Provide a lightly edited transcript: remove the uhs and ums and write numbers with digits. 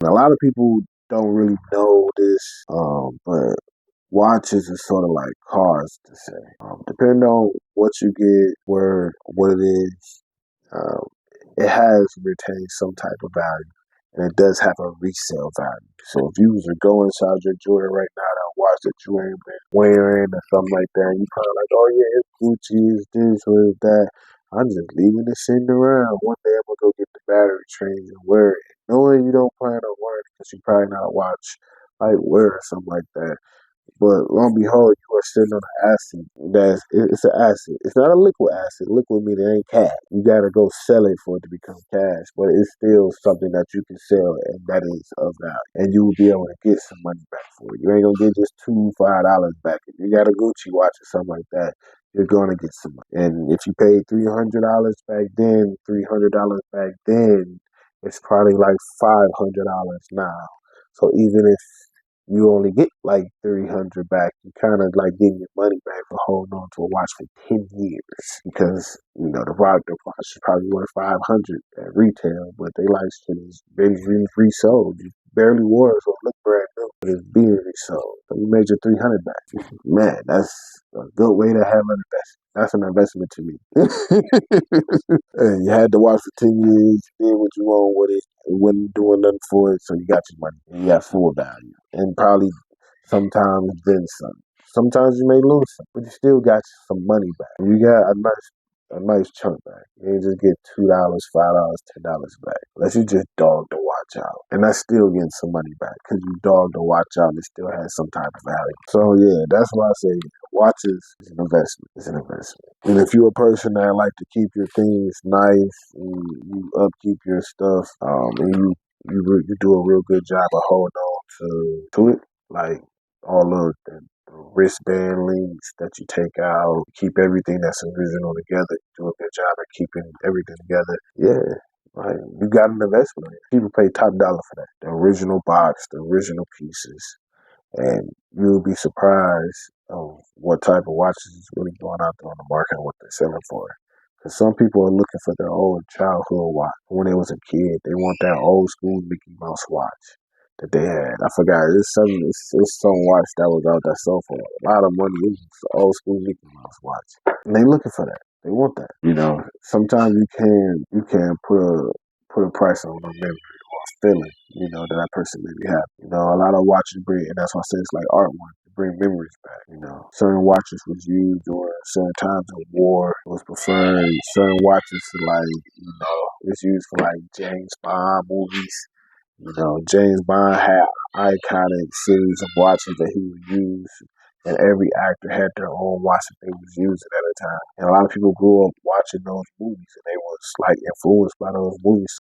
And a lot of people don't really know this, but watches is sort of like cars to say. Depending on what you get, where, what it is, um, it has retained some type of value, and it does have a resale value. So if you was to go inside your jewelry right now and watch that you ain't been wearing or something like that, and you probably like, oh yeah, it's Gucci, it's this or it's that. I'm just leaving it sitting around. One day I'm gonna go get the battery changed and wear it, knowing you don't plan on wearing it because you probably not watch like wear or something like that. But lo and behold, you are sitting on an asset. It's an asset. It's not a liquid asset. Liquid meaning it ain't cash. You gotta go sell it for it to become cash. But it's still something that you can sell and that is of value. And you will be able to get some money back for it. You ain't gonna get just $5 back. If you got a Gucci watch or something like that, you're gonna get some money. And if you paid $300 back then, $300 back then, it's probably like $500 now. So even if you only get like 300 back, you kind of like getting your money back for holding on to a watch for 10 years because the watch is probably worth 500 at retail, but they like shit is been resold. You barely wore it, so it look brand new, but it's being resold. So you made your 300 back. Man, that's a good way to have an investment. That's an investment to me. And you had to watch for 10 years, did what you want with it, it wasn't doing nothing for it, so you got your money. And you got full value. And probably sometimes then some. Sometimes you may lose some, but you still got some money back. You got a nice chunk back. You ain't just get $2, $5, $10 back. Unless you just dog the watch out. And that's still getting some money back. Because you dog the watch out and it still has some type of value. So yeah, that's why I say watches is an investment. It's an investment. And if you're a person that like to keep your things nice and you upkeep your stuff, and you do a real good job of holding on to it, like all of the wristband links that you take out, keep everything that's original together, do a good job of keeping everything together. Yeah. Like you got an investment on it. People pay top dollar for that. The original box, the original pieces. And you'll be surprised of what type of watches is really going out there on the market and what they're selling for. Because some people are looking for their old childhood watch. When they was a kid, they want that old school Mickey Mouse watch that they had. I forgot. It's some watch that was out that sold for a lot of money. It was an old school Mickey Mouse watch. And they looking for that. They want that. Sometimes you can put a price on a memory feeling, that person may be having. A lot of watches bring, and that's why I say it's like artwork, to bring memories back. Certain watches was used during certain times of war, was preferred. Certain watches, it's used for like James Bond movies. James Bond had iconic series of watches that he would use, and every actor had their own watch that they was using at a time. And a lot of people grew up watching those movies, and they was like influenced by those movies.